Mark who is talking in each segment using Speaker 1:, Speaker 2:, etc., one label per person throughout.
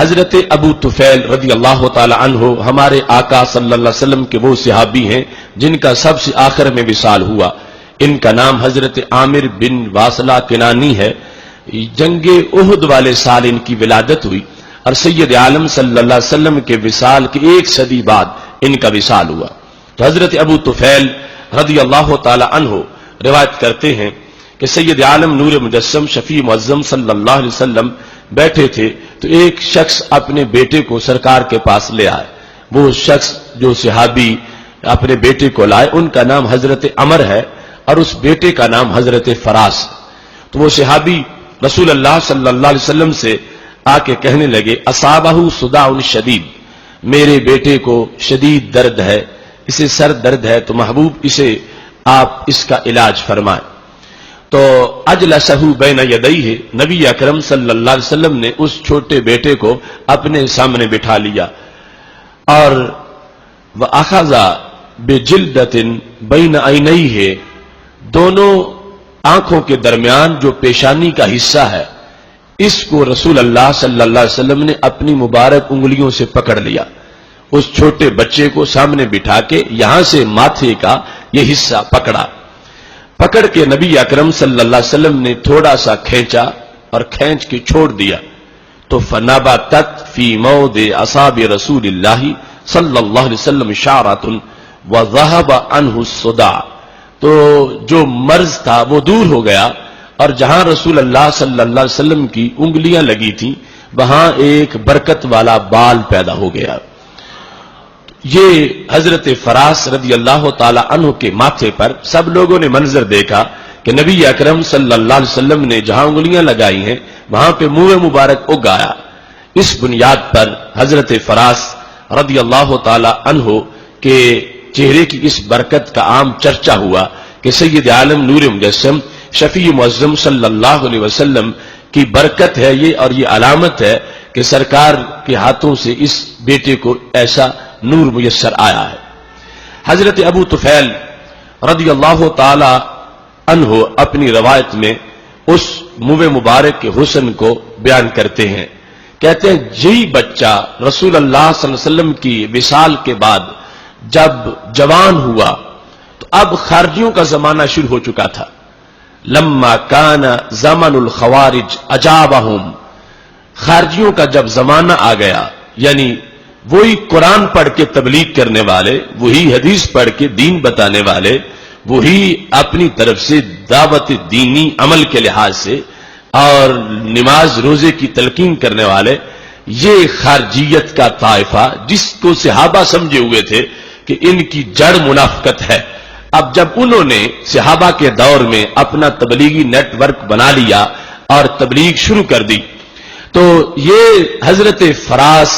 Speaker 1: حضرت ابو طفیل رضی اللہ تعالی عنہ ہمارے آقا صلی اللہ علیہ وسلم کے وہ صحابی ہیں جن کا سب سے آخر میں وصال ہوا. ان کا نام حضرت عامر بن واصلہ کنانی ہے. جنگ احد والے سال ان کی ولادت ہوئی اور سید عالم صلی اللہ علیہ وسلم کے وصال کے 1 صدی بعد ان کا وصال ہوا. تو حضرت ابو طفیل رضی اللہ تعالی عنہ روایت کرتے ہیں کہ سید عالم نور مجسم شفیع معظم صلی اللہ علیہ وسلم بیٹھے تھے تو ایک شخص اپنے بیٹے کو سرکار کے پاس لے آئے. وہ شخص جو صحابی اپنے بیٹے کو لائے ان کا نام حضرت عمر ہے اور اس بیٹے کا نام حضرت فراس. تو وہ صحابی رسول اللہ صلی اللہ علیہ وسلم سے آ کے کہنے لگے اصابہ صداع شدید، میرے بیٹے کو شدید درد ہے، اسے سر درد ہے، تو محبوب اسے آپ اس کا علاج فرمائیں. تو اجلسہ بین یدیہ، نبی اکرم صلی اللہ علیہ وسلم نے اس چھوٹے بیٹے کو اپنے سامنے بٹھا لیا اور وَأَخَذَ بِجِلْدَةٍ بَيْنَ عَيْنَيْهِ، دونوں آنکھوں کے درمیان جو پیشانی کا حصہ ہے اس کو رسول اللہ صلی اللہ علیہ وسلم نے اپنی مبارک انگلیوں سے پکڑ لیا. اس چھوٹے بچے کو سامنے بٹھا کے یہاں سے ماتھے کا یہ حصہ پکڑ کے نبی اکرم صلی اللہ علیہ وسلم نے تھوڑا سا کھینچا اور کھینچ کے چھوڑ دیا. تو فنبتت فی موضع اصابع رسول اللہ صلی اللہ علیہ وسلم شعرۃ وذهب عنہ الصداع، تو جو مرض تھا وہ دور ہو گیا اور جہاں رسول اللہ صلی اللہ علیہ وسلم کی انگلیاں لگی تھیں وہاں ایک برکت والا بال پیدا ہو گیا. یہ حضرت فراس رضی اللہ تعالی عنہ کے ماتھے پر سب لوگوں نے منظر دیکھا کہ نبی اکرم صلی اللہ علیہ وسلم نے جہاں انگلیاں لگائی ہیں وہاں پہ منہ مبارک اگ آیا. اس بنیاد پر حضرت فراس رضی اللہ تعالی عنہ کے چہرے کی اس برکت کا عام چرچا ہوا کہ سید عالم نور مجسم شفیع معظم صلی اللہ علیہ وسلم کی برکت ہے یہ، اور یہ علامت ہے کہ سرکار کے ہاتھوں سے اس بیٹے کو ایسا نور میسر آیا ہے. حضرت ابو طفیل رضی اللہ تعالی عنہ اپنی روایت میں اس منہ مبارک کے حسن کو بیان کرتے ہیں. کہتے ہیں یہی بچہ رسول اللہ صلی اللہ علیہ وسلم کی وصال کے بعد جب جوان ہوا تو اب خارجیوں کا زمانہ شروع ہو چکا تھا. لما کان زمن الخوارج اجابہم، خارجیوں کا جب زمانہ آ گیا، یعنی وہی قرآن پڑھ کے تبلیغ کرنے والے، وہی حدیث پڑھ کے دین بتانے والے، وہی اپنی طرف سے دعوت دینی عمل کے لحاظ سے اور نماز روزے کی تلقین کرنے والے، یہ خارجیت کا طائفہ جس کو صحابہ سمجھے ہوئے تھے کہ ان کی جڑ منافقت ہے، اب جب انہوں نے صحابہ کے دور میں اپنا تبلیغی نیٹ ورک بنا لیا اور تبلیغ شروع کر دی، تو یہ حضرت فراس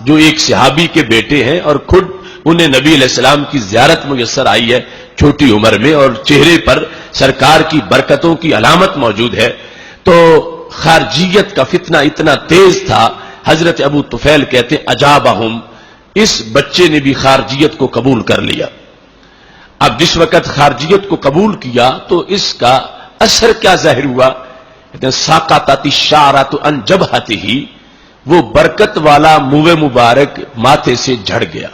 Speaker 1: جو ایک صحابی کے بیٹے ہیں اور خود انہیں نبی علیہ السلام کی زیارت میسر آئی ہے چھوٹی عمر میں اور چہرے پر سرکار کی برکتوں کی علامت موجود ہے، تو خارجیت کا فتنہ اتنا تیز تھا. حضرت ابو طفیل کہتے اجابہم، اس بچے نے بھی خارجیت کو قبول کر لیا. اب جس وقت خارجیت کو قبول کیا تو اس کا اثر کیا ظاہر ہوا؟ کہتے ہیں ساقطت الشعرۃ عن جبہتہ، وہ برکت والا منہ مبارک ماتھے سے جھڑ گیا.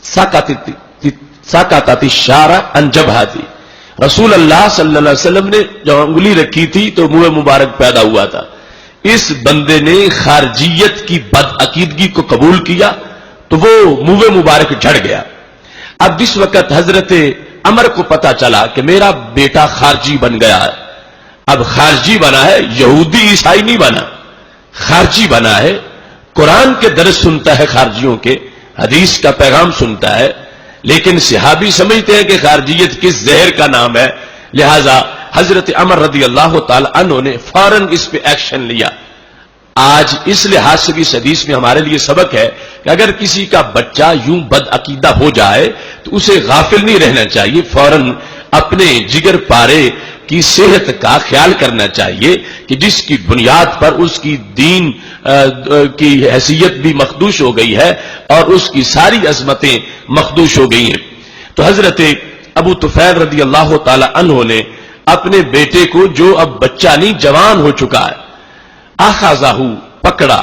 Speaker 1: ساقطت الشعرۃ عن جبہتہ، رسول اللہ صلی اللہ علیہ وسلم نے جو انگلی رکھی تھی تو منہ مبارک پیدا ہوا تھا. اس بندے نے خارجیت کی بدعقیدگی کو قبول کیا تو وہ منہ مبارک جھڑ گیا. اب جس وقت حضرت عمر کو پتا چلا کہ میرا بیٹا خارجی بن گیا ہے، اب خارجی بنا ہے، یہودی عیسائی نہیں بنا، خارجی بنا ہے، قرآن کے درس سنتا ہے، خارجیوں کے حدیث کا پیغام سنتا ہے، لیکن صحابی سمجھتے ہیں کہ خارجیت کس زہر کا نام ہے، لہذا حضرت عمر رضی اللہ تعالی عنہ نے فوراً اس پہ ایکشن لیا. آج اس لحاظ سے بھی اس حدیث میں ہمارے لیے سبق ہے کہ اگر کسی کا بچہ یوں بدعقیدہ ہو جائے تو اسے غافل نہیں رہنا چاہیے، فوراً اپنے جگر پارے کی صحت کا خیال کرنا چاہیے کہ جس کی بنیاد پر اس کی دین کی حیثیت بھی مخدوش ہو گئی ہے اور اس کی ساری عظمتیں مخدوش ہو گئی ہیں. تو حضرت ابو طفیل رضی اللہ تعالی عنہ نے اپنے بیٹے کو جو اب بچہ نہیں جوان ہو چکا ہے، اخذہ پکڑا،